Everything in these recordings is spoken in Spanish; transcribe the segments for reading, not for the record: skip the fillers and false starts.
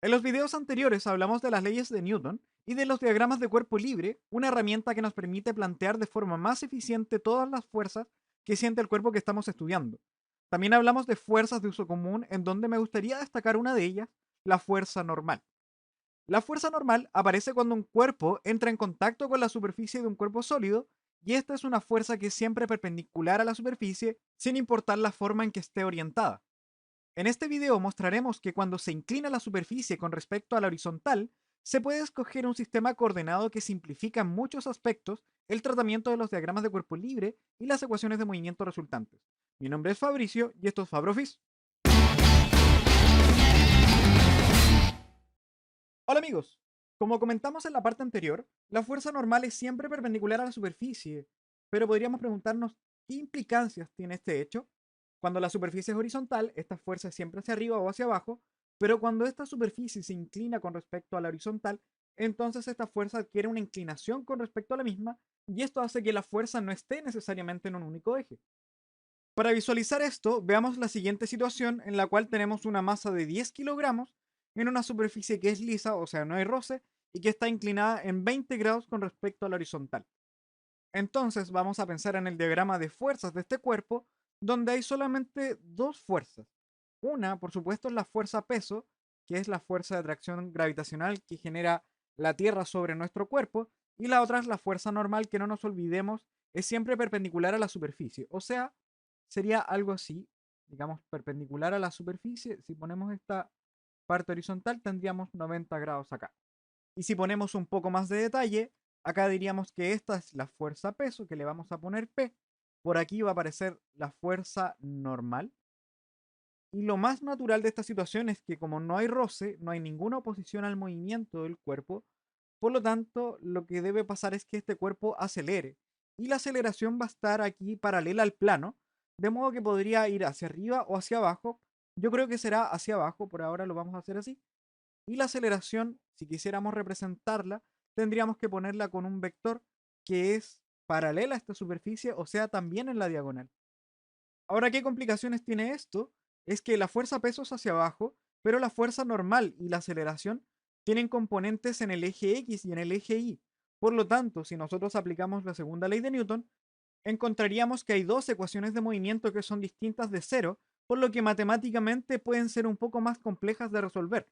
En los videos anteriores hablamos de las leyes de Newton y de los diagramas de cuerpo libre, una herramienta que nos permite plantear de forma más eficiente todas las fuerzas que siente el cuerpo que estamos estudiando. También hablamos de fuerzas de uso común, en donde me gustaría destacar una de ellas, la fuerza normal. La fuerza normal aparece cuando un cuerpo entra en contacto con la superficie de un cuerpo sólido, y esta es una fuerza que es siempre perpendicular a la superficie, sin importar la forma en que esté orientada. En este video mostraremos que cuando se inclina la superficie con respecto a la horizontal, se puede escoger un sistema coordenado que simplifica en muchos aspectos el tratamiento de los diagramas de cuerpo libre y las ecuaciones de movimiento resultantes. Mi nombre es Fabricio y esto es Fabrofis. Hola amigos, como comentamos en la parte anterior, la fuerza normal es siempre perpendicular a la superficie, pero podríamos preguntarnos qué implicancias tiene este hecho. Cuando la superficie es horizontal, esta fuerza es siempre hacia arriba o hacia abajo, pero cuando esta superficie se inclina con respecto a la horizontal, entonces esta fuerza adquiere una inclinación con respecto a la misma, y esto hace que la fuerza no esté necesariamente en un único eje. Para visualizar esto, veamos la siguiente situación en la cual tenemos una masa de 10 kilogramos en una superficie que es lisa, o sea, no hay roce, y que está inclinada en 20 grados con respecto a la horizontal. Entonces vamos a pensar en el diagrama de fuerzas de este cuerpo, donde hay solamente dos fuerzas. Una, por supuesto, es la fuerza peso, que es la fuerza de atracción gravitacional que genera la Tierra sobre nuestro cuerpo, y la otra es la fuerza normal, que no nos olvidemos, es siempre perpendicular a la superficie. O sea, sería algo así, digamos, perpendicular a la superficie. Si ponemos esta parte horizontal, tendríamos 90 grados acá. Y si ponemos un poco más de detalle, acá diríamos que esta es la fuerza peso, que le vamos a poner P. Por aquí va a aparecer la fuerza normal. Y lo más natural de esta situación es que como no hay roce, no hay ninguna oposición al movimiento del cuerpo, por lo tanto, lo que debe pasar es que este cuerpo acelere. Y la aceleración va a estar aquí paralela al plano, de modo que podría ir hacia arriba o hacia abajo. Yo creo que será hacia abajo, por ahora lo vamos a hacer así. Y la aceleración, si quisiéramos representarla, tendríamos que ponerla con un vector que es paralela a esta superficie, o sea, también en la diagonal. Ahora, ¿qué complicaciones tiene esto? Es que la fuerza peso es hacia abajo, pero la fuerza normal y la aceleración tienen componentes en el eje X y en el eje Y. Por lo tanto, si nosotros aplicamos la segunda ley de Newton, encontraríamos que hay dos ecuaciones de movimiento que son distintas de cero, por lo que matemáticamente pueden ser un poco más complejas de resolver.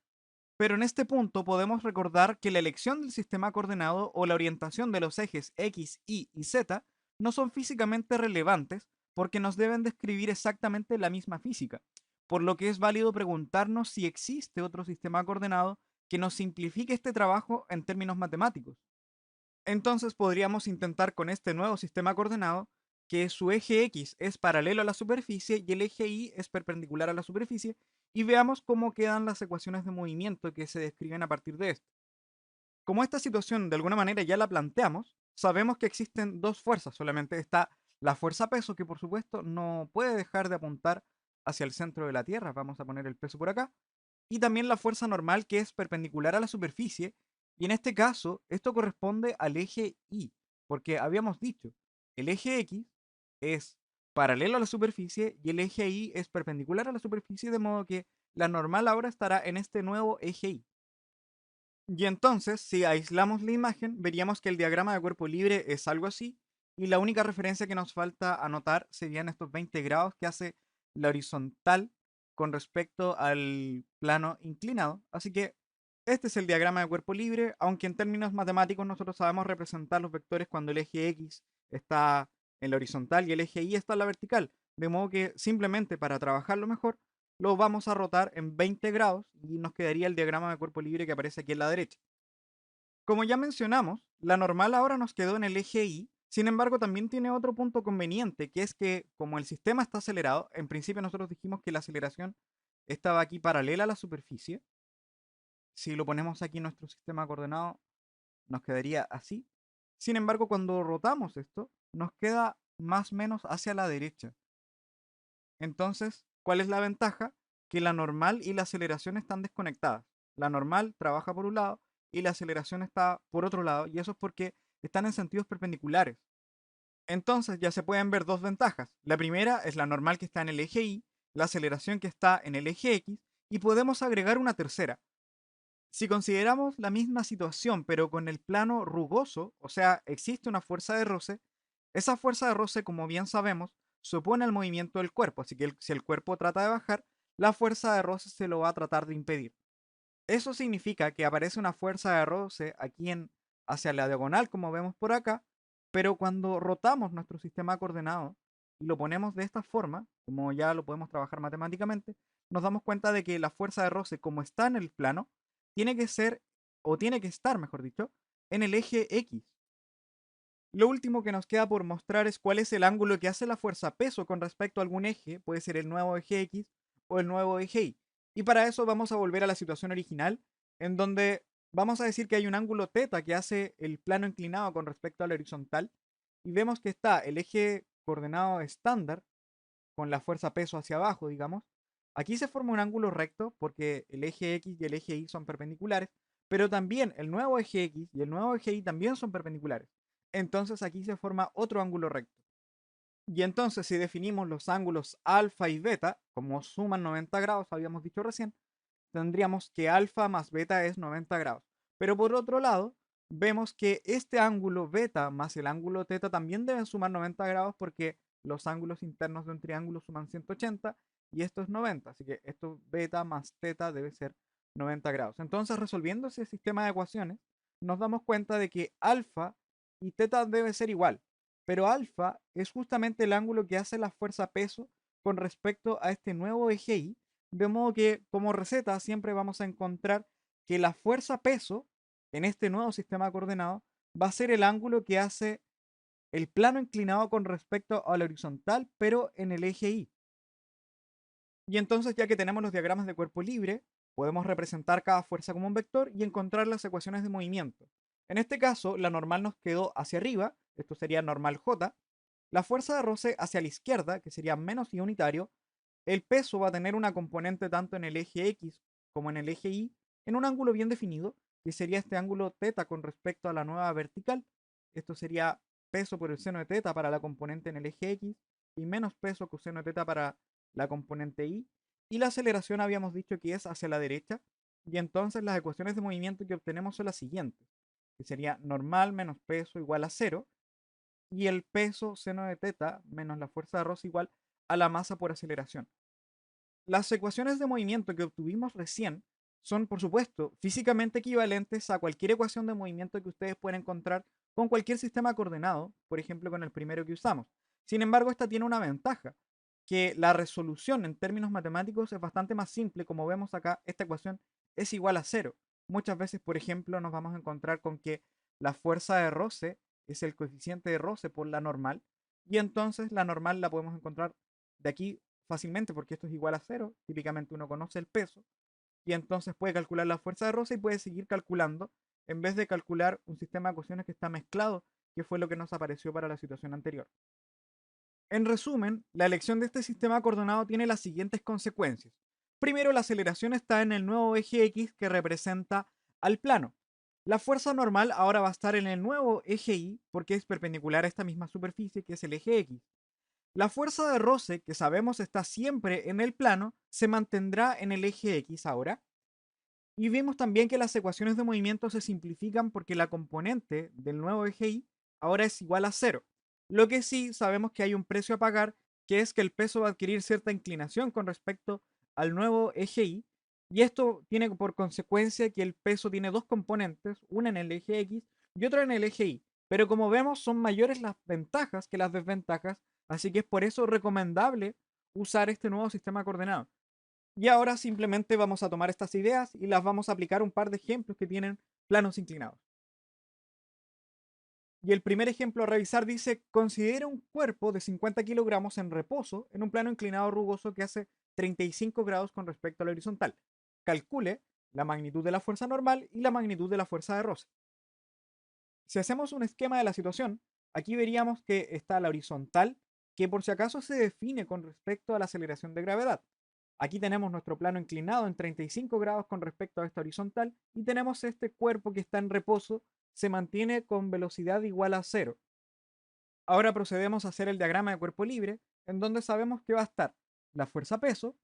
Pero en este punto podemos recordar que la elección del sistema coordenado o la orientación de los ejes X, Y y Z no son físicamente relevantes porque nos deben describir exactamente la misma física, por lo que es válido preguntarnos si existe otro sistema coordenado que nos simplifique este trabajo en términos matemáticos. Entonces podríamos intentar con este nuevo sistema coordenado que su eje X es paralelo a la superficie y el eje Y es perpendicular a la superficie, y veamos cómo quedan las ecuaciones de movimiento que se describen a partir de esto. Como esta situación de alguna manera ya la planteamos, sabemos que existen dos fuerzas, solamente está la fuerza peso, que por supuesto no puede dejar de apuntar hacia el centro de la Tierra, vamos a poner el peso por acá, y también la fuerza normal, que es perpendicular a la superficie, y en este caso esto corresponde al eje Y, porque habíamos dicho, el eje X es paralelo a la superficie y el eje Y es perpendicular a la superficie, de modo que la normal ahora estará en este nuevo eje Y. Y entonces, si aislamos la imagen, veríamos que el diagrama de cuerpo libre es algo así, y la única referencia que nos falta anotar serían estos 20 grados que hace la horizontal con respecto al plano inclinado. Así que este es el diagrama de cuerpo libre, aunque en términos matemáticos nosotros sabemos representar los vectores cuando el eje X está en la horizontal y el eje Y está en la vertical. De modo que simplemente para trabajarlo mejor, lo vamos a rotar en 20 grados y nos quedaría el diagrama de cuerpo libre que aparece aquí en la derecha. Como ya mencionamos, la normal ahora nos quedó en el eje Y. Sin embargo, también tiene otro punto conveniente, que es que como el sistema está acelerado, en principio nosotros dijimos que la aceleración estaba aquí paralela a la superficie. Si lo ponemos aquí en nuestro sistema coordenado, nos quedaría así. Sin embargo, cuando rotamos esto, nos queda más o menos hacia la derecha. Entonces, ¿cuál es la ventaja? Que la normal y la aceleración están desconectadas. La normal trabaja por un lado y la aceleración está por otro lado, y eso es porque están en sentidos perpendiculares. Entonces ya se pueden ver dos ventajas. La primera es la normal que está en el eje Y, la aceleración que está en el eje X, y podemos agregar una tercera. Si consideramos la misma situación, pero con el plano rugoso, o sea, existe una fuerza de roce, esa fuerza de roce, como bien sabemos, se opone al movimiento del cuerpo, así que si el cuerpo trata de bajar, la fuerza de roce se lo va a tratar de impedir. Eso significa que aparece una fuerza de roce aquí hacia la diagonal, como vemos por acá, pero cuando rotamos nuestro sistema coordenado y lo ponemos de esta forma, como ya lo podemos trabajar matemáticamente, nos damos cuenta de que la fuerza de roce, como está en el plano, tiene que ser, o tiene que estar, mejor dicho, en el eje X. Lo último que nos queda por mostrar es cuál es el ángulo que hace la fuerza peso con respecto a algún eje, puede ser el nuevo eje X o el nuevo eje Y. Y para eso vamos a volver a la situación original, en donde vamos a decir que hay un ángulo teta que hace el plano inclinado con respecto al horizontal, y vemos que está el eje coordenado estándar, con la fuerza peso hacia abajo, digamos. Aquí se forma un ángulo recto porque el eje X y el eje Y son perpendiculares, pero también el nuevo eje X y el nuevo eje Y también son perpendiculares. Entonces aquí se forma otro ángulo recto. Y entonces si definimos los ángulos alfa y beta como suman 90 grados, habíamos dicho recién, tendríamos que alfa más beta es 90 grados. Pero por otro lado, vemos que este ángulo beta más el ángulo teta también deben sumar 90 grados porque los ángulos internos de un triángulo suman 180 y esto es 90. Así que esto beta más teta debe ser 90 grados. Entonces, resolviendo ese sistema de ecuaciones, nos damos cuenta de que alfa y teta debe ser igual. Pero alfa es justamente el ángulo que hace la fuerza peso con respecto a este nuevo eje Y, de modo que como receta siempre vamos a encontrar que la fuerza peso en este nuevo sistema de coordenado va a ser el ángulo que hace el plano inclinado con respecto al horizontal, pero en el eje Y. Y entonces, ya que tenemos los diagramas de cuerpo libre, podemos representar cada fuerza como un vector y encontrar las ecuaciones de movimiento. En este caso, la normal nos quedó hacia arriba, esto sería normal J, la fuerza de roce hacia la izquierda, que sería menos I unitario, el peso va a tener una componente tanto en el eje X como en el eje Y, en un ángulo bien definido, que sería este ángulo teta con respecto a la nueva vertical. Esto sería peso por el seno de teta para la componente en el eje X y menos peso coseno de teta para la componente Y. Y la aceleración habíamos dicho que es hacia la derecha. Y entonces las ecuaciones de movimiento que obtenemos son las siguientes, que sería normal menos peso igual a cero, y el peso seno de teta menos la fuerza de Ross igual a la masa por aceleración. Las ecuaciones de movimiento que obtuvimos recién son, por supuesto, físicamente equivalentes a cualquier ecuación de movimiento que ustedes puedan encontrar con cualquier sistema coordenado, por ejemplo con el primero que usamos. Sin embargo, esta tiene una ventaja, que la resolución en términos matemáticos es bastante más simple. Como vemos acá, esta ecuación es igual a cero. Muchas veces, por ejemplo, nos vamos a encontrar con que la fuerza de roce es el coeficiente de roce por la normal, y entonces la normal la podemos encontrar de aquí fácilmente porque esto es igual a cero. Típicamente uno conoce el peso y entonces puede calcular la fuerza de roce y puede seguir calculando en vez de calcular un sistema de ecuaciones que está mezclado, que fue lo que nos apareció para la situación anterior. En resumen, la elección de este sistema coordenado tiene las siguientes consecuencias. Primero, la aceleración está en el nuevo eje X que representa al plano. La fuerza normal ahora va a estar en el nuevo eje Y porque es perpendicular a esta misma superficie que es el eje X. La fuerza de roce, que sabemos está siempre en el plano, se mantendrá en el eje X ahora. Y vimos también que las ecuaciones de movimiento se simplifican porque la componente del nuevo eje Y ahora es igual a cero. Lo que sí sabemos que hay un precio a pagar, que es que el peso va a adquirir cierta inclinación con respecto al nuevo eje Y. Y esto tiene por consecuencia que el peso tiene dos componentes, una en el eje X y otra en el eje Y. Pero como vemos, son mayores las ventajas que las desventajas, así que es por eso recomendable usar este nuevo sistema coordenado. Y ahora simplemente vamos a tomar estas ideas y las vamos a aplicar a un par de ejemplos que tienen planos inclinados. Y el primer ejemplo a revisar dice, considera un cuerpo de 50 kilogramos en reposo en un plano inclinado rugoso que hace 35 grados con respecto al horizontal. Calcule la magnitud de la fuerza normal y la magnitud de la fuerza de roce. Si hacemos un esquema de la situación, aquí veríamos que está la horizontal, que por si acaso se define con respecto a la aceleración de gravedad. Aquí tenemos nuestro plano inclinado en 35 grados con respecto a esta horizontal y tenemos este cuerpo que está en reposo, se mantiene con velocidad igual a cero. Ahora procedemos a hacer el diagrama de cuerpo libre, en donde sabemos que va a estar la fuerza peso,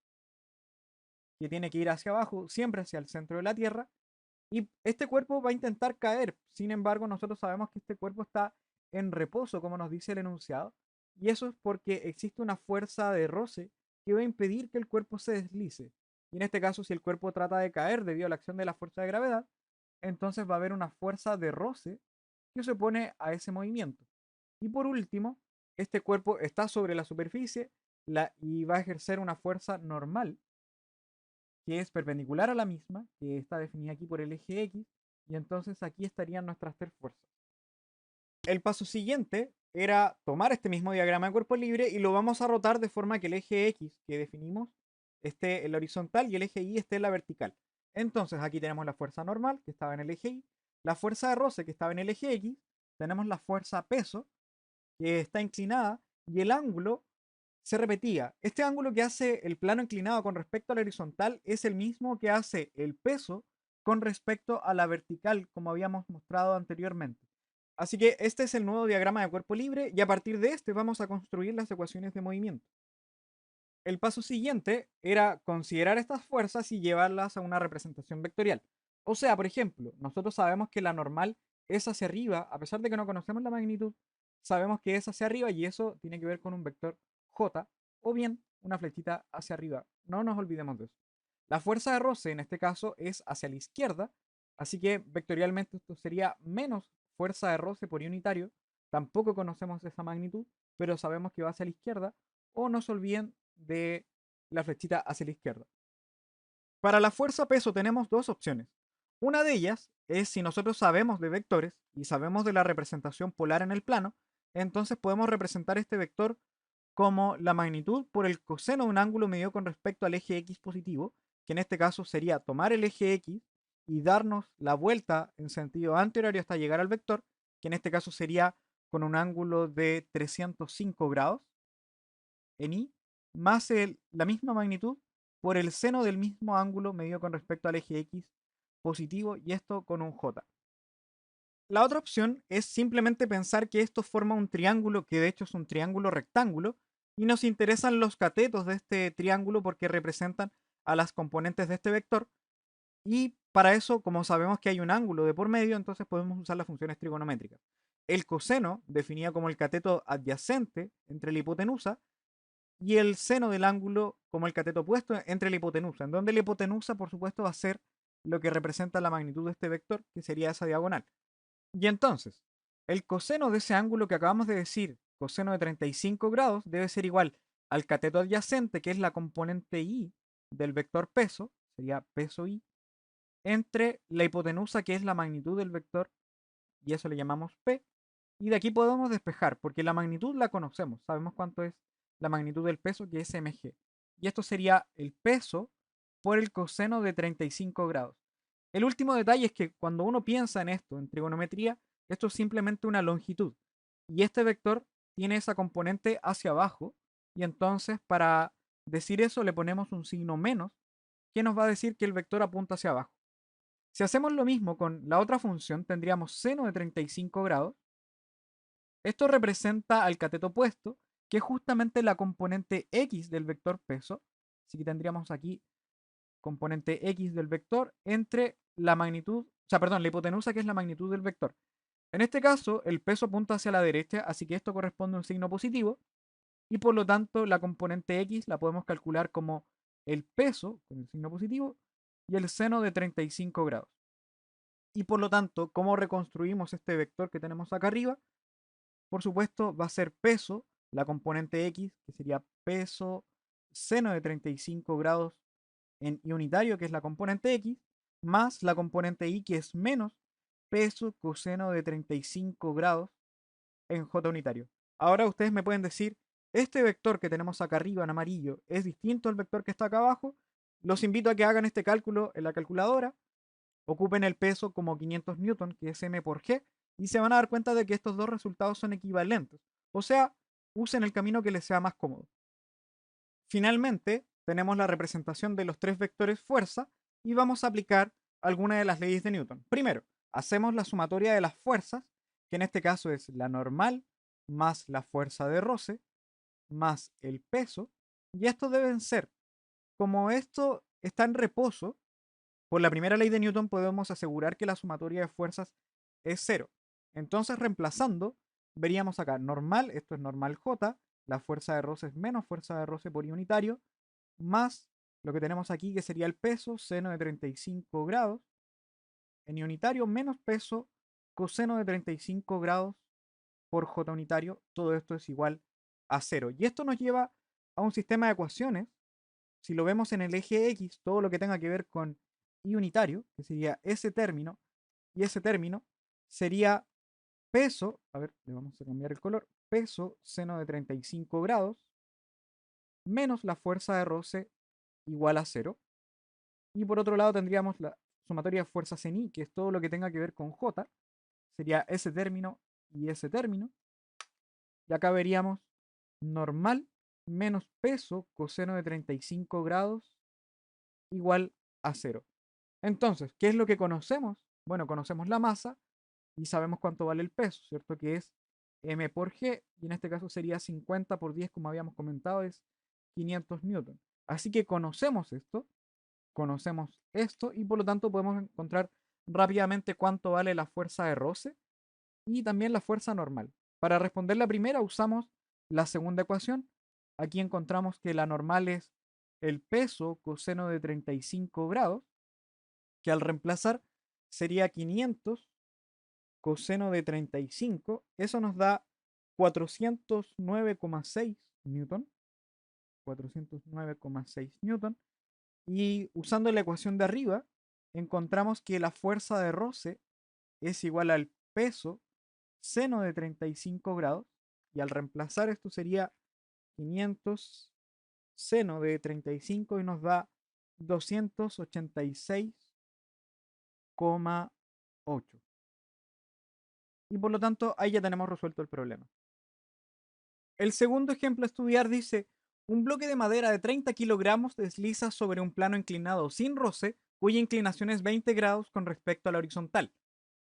que tiene que ir hacia abajo, siempre hacia el centro de la Tierra, Y este cuerpo va a intentar caer. Sin embargo, nosotros sabemos que este cuerpo está en reposo, como nos dice el enunciado. Y eso es porque existe una fuerza de roce que va a impedir que el cuerpo se deslice. Y en este caso, si el cuerpo trata de caer debido a la acción de la fuerza de gravedad, entonces va a haber una fuerza de roce que se opone a ese movimiento. Y por último, este cuerpo está sobre la superficie y va a ejercer una fuerza normal que es perpendicular a la misma, que está definida aquí por el eje X, y entonces aquí estarían nuestras tres fuerzas. El paso siguiente era tomar este mismo diagrama de cuerpo libre y lo vamos a rotar de forma que el eje X que definimos esté en la horizontal y el eje Y esté en la vertical. Entonces aquí tenemos la fuerza normal que estaba en el eje Y, la fuerza de roce que estaba en el eje X, tenemos la fuerza peso que está inclinada y el ángulo se repetía. Este ángulo que hace el plano inclinado con respecto a la horizontal es el mismo que hace el peso con respecto a la vertical, como habíamos mostrado anteriormente. Así que este es el nuevo diagrama de cuerpo libre y a partir de este vamos a construir las ecuaciones de movimiento. El paso siguiente era considerar estas fuerzas y llevarlas a una representación vectorial. O sea, por ejemplo, nosotros sabemos que la normal es hacia arriba, a pesar de que no conocemos la magnitud, sabemos que es hacia arriba y eso tiene que ver con un vector J o bien una flechita hacia arriba. No nos olvidemos de eso. La fuerza de roce en este caso es hacia la izquierda, así que vectorialmente esto sería menos fuerza de roce por unitario. Tampoco conocemos esa magnitud, pero sabemos que va hacia la izquierda. O no se olviden de la flechita hacia la izquierda. Para la fuerza peso tenemos dos opciones. Una de ellas es si nosotros sabemos de vectores y sabemos de la representación polar en el plano, entonces podemos representar este vector como la magnitud por el coseno de un ángulo medido con respecto al eje X positivo, que en este caso sería tomar el eje X y darnos la vuelta en sentido antihorario hasta llegar al vector, que en este caso sería con un ángulo de 305 grados en Y, más la misma magnitud por el seno del mismo ángulo medido con respecto al eje X positivo y esto con un J. La otra opción es simplemente pensar que esto forma un triángulo que de hecho es un triángulo rectángulo y nos interesan los catetos de este triángulo porque representan a las componentes de este vector y para eso, como sabemos que hay un ángulo de por medio, entonces podemos usar las funciones trigonométricas. El coseno, definido como el cateto adyacente entre la hipotenusa, y el seno del ángulo como el cateto opuesto entre la hipotenusa, en donde la hipotenusa, por supuesto, va a ser lo que representa la magnitud de este vector, que sería esa diagonal. Y entonces, el coseno de ese ángulo que acabamos de decir, coseno de 35 grados, debe ser igual al cateto adyacente, que es la componente y del vector peso, sería peso y, entre la hipotenusa, que es la magnitud del vector, y eso le llamamos p, y de aquí podemos despejar, porque la magnitud la conocemos, sabemos cuánto es la magnitud del peso, que es mg. Y esto sería el peso por el coseno de 35 grados. El último detalle es que cuando uno piensa en esto, en trigonometría, esto es simplemente una longitud. Y este vector tiene esa componente hacia abajo, y entonces para decir eso le ponemos un signo menos, que nos va a decir que el vector apunta hacia abajo. Si hacemos lo mismo con la otra función, tendríamos seno de 35 grados. Esto representa al cateto opuesto, que es justamente la componente x del vector peso. Así que tendríamos aquí componente x del vector entre la magnitud, o sea, perdón, la hipotenusa que es la magnitud del vector. En este caso, el peso apunta hacia la derecha, así que esto corresponde a un signo positivo y por lo tanto la componente x la podemos calcular como el peso con el signo positivo y el seno de 35 grados. Y por lo tanto, ¿cómo reconstruimos este vector que tenemos acá arriba? Por supuesto, va a ser peso, la componente x, que sería peso seno de 35 grados en y unitario, que es la componente x, más la componente y, que es menos peso coseno de 35 grados en j unitario. Ahora ustedes me pueden decir, este vector que tenemos acá arriba en amarillo es distinto al vector que está acá abajo. Los invito a que hagan este cálculo en la calculadora, ocupen el peso como 500 newton, que es m por g, y se van a dar cuenta de que estos dos resultados son equivalentes. O sea, usen el camino que les sea más cómodo. Finalmente, tenemos la representación de los tres vectores fuerza y vamos a aplicar alguna de las leyes de Newton. Primero, hacemos la sumatoria de las fuerzas, que en este caso es la normal más la fuerza de roce más el peso, y estos deben ser, como esto está en reposo, por la primera ley de Newton podemos asegurar que la sumatoria de fuerzas es cero. Entonces, reemplazando, veríamos acá normal, esto es normal J, la fuerza de roce es menos fuerza de roce por unitario, más lo que tenemos aquí que sería el peso, seno de 35 grados, en unitario, menos peso, coseno de 35 grados por J unitario, todo esto es igual a cero. Y esto nos lleva a un sistema de ecuaciones. Si lo vemos en el eje X, todo lo que tenga que ver con I unitario, que sería ese término, y ese término sería peso, a ver, le vamos a cambiar el color, peso seno de 35 grados, menos la fuerza de roce igual a cero. Y por otro lado tendríamos la sumatoria de fuerzas en I, que es todo lo que tenga que ver con J, sería ese término y ese término. Y acá veríamos normal menos peso coseno de 35 grados igual a cero. Entonces, ¿qué es lo que conocemos? Bueno, conocemos la masa y sabemos cuánto vale el peso, ¿cierto? Que es m por g, y en este caso sería 50 por 10, como habíamos comentado, es 500 newton. Así que conocemos esto, y por lo tanto podemos encontrar rápidamente cuánto vale la fuerza de roce y también la fuerza normal. Para responder la primera usamos la segunda ecuación. Aquí encontramos que la normal es el peso coseno de 35 grados, que al reemplazar sería 500 coseno de 35. Eso nos da 409,6 newton. 409,6 newton. Y usando la ecuación de arriba, encontramos que la fuerza de roce es igual al peso seno de 35 grados, y al reemplazar esto sería 500 seno de 35 y nos da 286,8. Y por lo tanto ahí ya tenemos resuelto el problema. El segundo ejemplo a estudiar dice: un bloque de madera de 30 kilogramos desliza sobre un plano inclinado sin roce, cuya inclinación es 20 grados con respecto a la horizontal.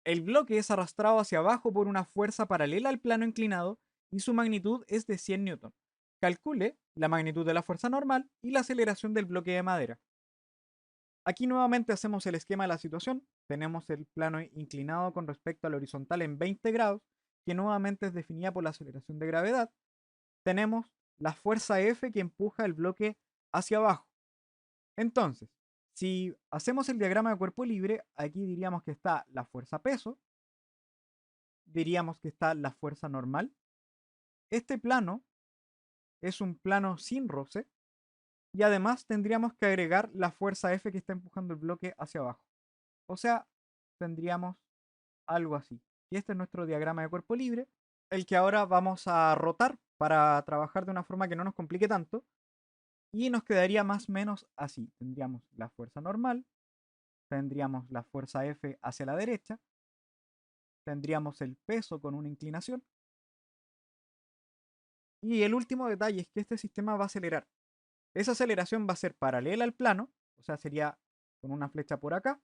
El bloque es arrastrado hacia abajo por una fuerza paralela al plano inclinado y su magnitud es de 100 newton. Calcule la magnitud de la fuerza normal y la aceleración del bloque de madera. Aquí nuevamente hacemos el esquema de la situación. Tenemos el plano inclinado con respecto al horizontal en 20 grados, que nuevamente es definida por la aceleración de gravedad. Tenemos la fuerza F que empuja el bloque hacia abajo. Entonces, si hacemos el diagrama de cuerpo libre, aquí diríamos que está la fuerza peso, diríamos que está la fuerza normal. Este plano es un plano sin roce, y además tendríamos que agregar la fuerza F que está empujando el bloque hacia abajo. O sea, tendríamos algo así. Y este es nuestro diagrama de cuerpo libre, el que ahora vamos a rotar para trabajar de una forma que no nos complique tanto, y nos quedaría más o menos así. Tendríamos la fuerza normal, tendríamos la fuerza F hacia la derecha, tendríamos el peso con una inclinación, y el último detalle es que este sistema va a acelerar. Esa aceleración va a ser paralela al plano, o sea, sería con una flecha por acá,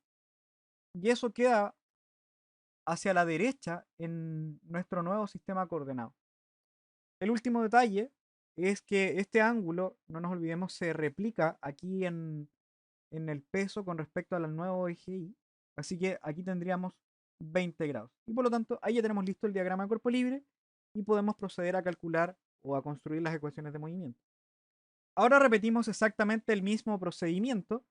y eso queda hacia la derecha en nuestro nuevo sistema coordenado. El último detalle es que este ángulo, no nos olvidemos, se replica aquí en el peso con respecto al nuevo eje Y, así que aquí tendríamos 20 grados. Y por lo tanto, ahí ya tenemos listo el diagrama de cuerpo libre y podemos proceder a calcular o a construir las ecuaciones de movimiento. Ahora repetimos exactamente el mismo procedimiento.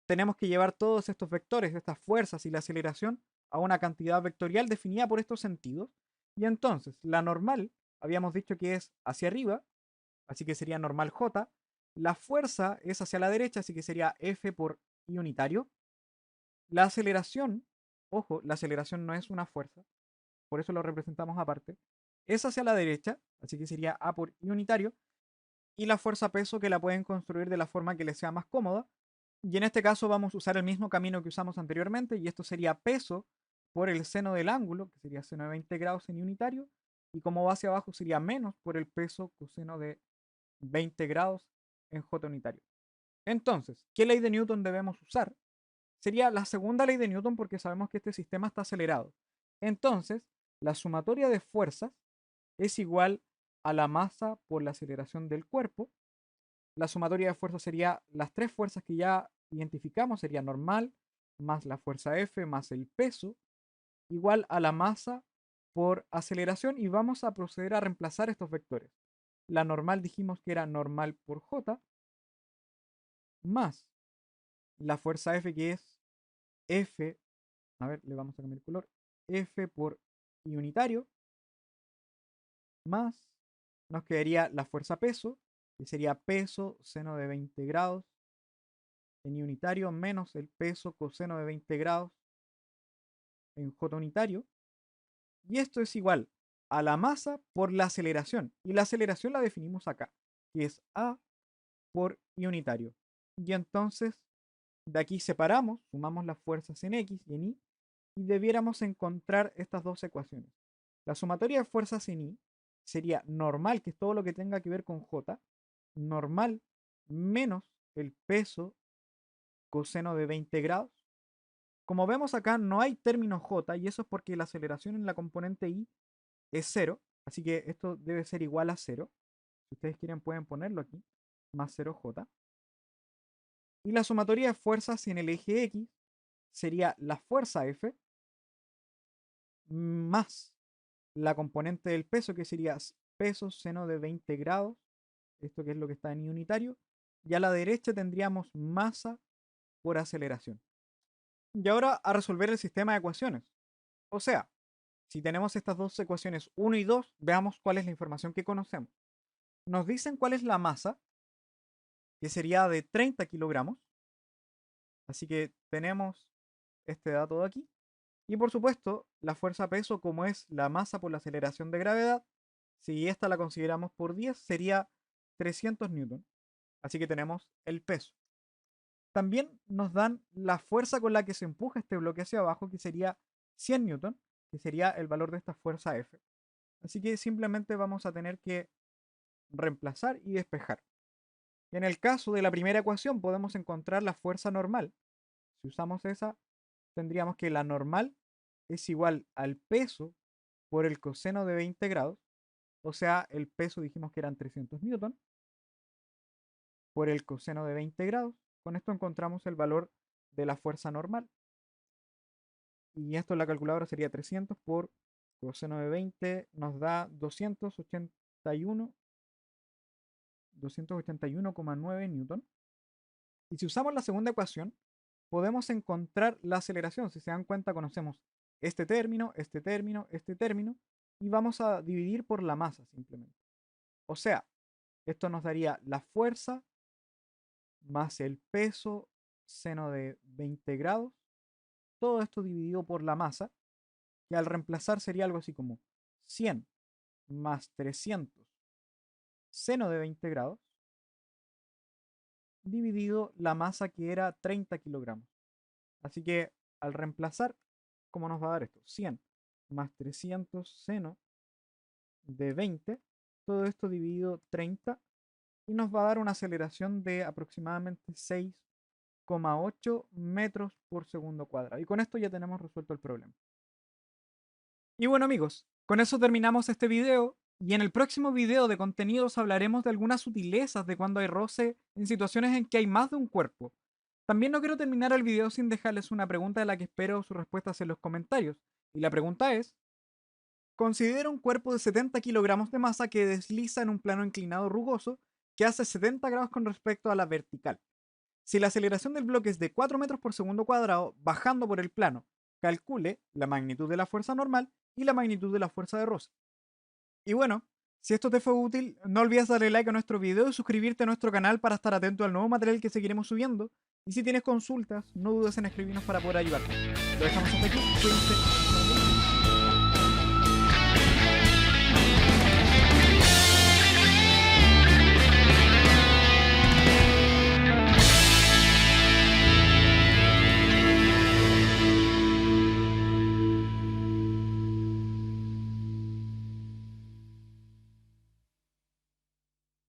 Tenemos que llevar todos estos vectores, estas fuerzas y la aceleración, a una cantidad vectorial definida por estos sentidos. Y entonces, la normal, habíamos dicho que es hacia arriba, así que sería normal J. La fuerza es hacia la derecha, así que sería F por I unitario. La aceleración, ojo, la aceleración no es una fuerza, por eso lo representamos aparte, es hacia la derecha, así que sería A por I unitario. Y la fuerza peso, que la pueden construir de la forma que les sea más cómoda. Y en este caso vamos a usar el mismo camino que usamos anteriormente, y esto sería peso por el seno del ángulo, que sería seno de 20 grados en unitario, y como va hacia abajo sería menos por el peso coseno de 20 grados en J unitario. Entonces, ¿qué ley de Newton debemos usar? Sería la segunda ley de Newton, porque sabemos que este sistema está acelerado. Entonces, la sumatoria de fuerzas es igual a la masa por la aceleración del cuerpo. La sumatoria de fuerzas sería las tres fuerzas que ya identificamos, sería normal, más la fuerza F más el peso igual a la masa por aceleración y vamos a proceder a reemplazar estos vectores. La normal dijimos que era normal por J más la fuerza F que es F, a ver, le vamos a cambiar el color, F por I unitario más nos quedaría la fuerza peso, que sería peso seno de 20 grados en I unitario menos el peso coseno de 20 grados en J unitario. Y esto es igual a la masa por la aceleración. Y la aceleración la definimos acá, que es A por I unitario. Y entonces de aquí separamos, sumamos las fuerzas en X y en Y, y debiéramos encontrar estas dos ecuaciones. La sumatoria de fuerzas en Y sería normal, que es todo lo que tenga que ver con J, normal menos el peso coseno de 20 grados. Como vemos acá no hay término J y eso es porque la aceleración en la componente I es 0, así que esto debe ser igual a 0. Si ustedes quieren pueden ponerlo aquí, más 0J. Y la sumatoria de fuerzas en el eje X sería la fuerza F más la componente del peso, que sería peso seno de 20 grados, esto que es lo que está en I unitario, y a la derecha tendríamos masa por aceleración. Y ahora a resolver el sistema de ecuaciones. O sea, si tenemos estas dos ecuaciones 1 y 2, veamos cuál es la información que conocemos. Nos dicen cuál es la masa, que sería de 30 kilogramos. Así que tenemos este dato de aquí. Y por supuesto, la fuerza peso, como es la masa por la aceleración de gravedad, si esta la consideramos por 10, sería 300 newton. Así que tenemos el peso. También nos dan la fuerza con la que se empuja este bloque hacia abajo, que sería 100 newton, que sería el valor de esta fuerza F. Así que simplemente vamos a tener que reemplazar y despejar. En el caso de la primera ecuación podemos encontrar la fuerza normal. Si usamos esa, tendríamos que la normal es igual al peso por el coseno de 20 grados, o sea, el peso dijimos que eran 300 newton, por el coseno de 20 grados. Con esto encontramos el valor de la fuerza normal. Y esto en la calculadora sería 300 por coseno de 20, nos da 281,9 newton. Y si usamos la segunda ecuación, podemos encontrar la aceleración. Si se dan cuenta, conocemos este término, este término, este término, y vamos a dividir por la masa simplemente. O sea, esto nos daría la fuerza más el peso seno de 20 grados, todo esto dividido por la masa, que al reemplazar sería algo así como 100 más 300 seno de 20 grados, dividido la masa que era 30 kilogramos. Así que al reemplazar, ¿cómo nos va a dar esto? 100 más 300 seno de 20, todo esto dividido 30, y nos va a dar una aceleración de aproximadamente 6,8 metros por segundo cuadrado. Y con esto ya tenemos resuelto el problema. Y bueno amigos, con eso terminamos este video. Y en el próximo video de contenidos hablaremos de algunas sutilezas de cuando hay roce en situaciones en que hay más de un cuerpo. También no quiero terminar el video sin dejarles una pregunta de la que espero sus respuestas en los comentarios. Y la pregunta es: considera un cuerpo de 70 kilogramos de masa que desliza en un plano inclinado rugoso que hace 70 grados con respecto a la vertical. Si la aceleración del bloque es de 4 metros por segundo cuadrado, bajando por el plano, calcule la magnitud de la fuerza normal y la magnitud de la fuerza de roce. Y bueno, si esto te fue útil, no olvides darle like a nuestro video y suscribirte a nuestro canal para estar atento al nuevo material que seguiremos subiendo. Y si tienes consultas, no dudes en escribirnos para poder ayudarte. Lo dejamos hasta aquí. Cuídense.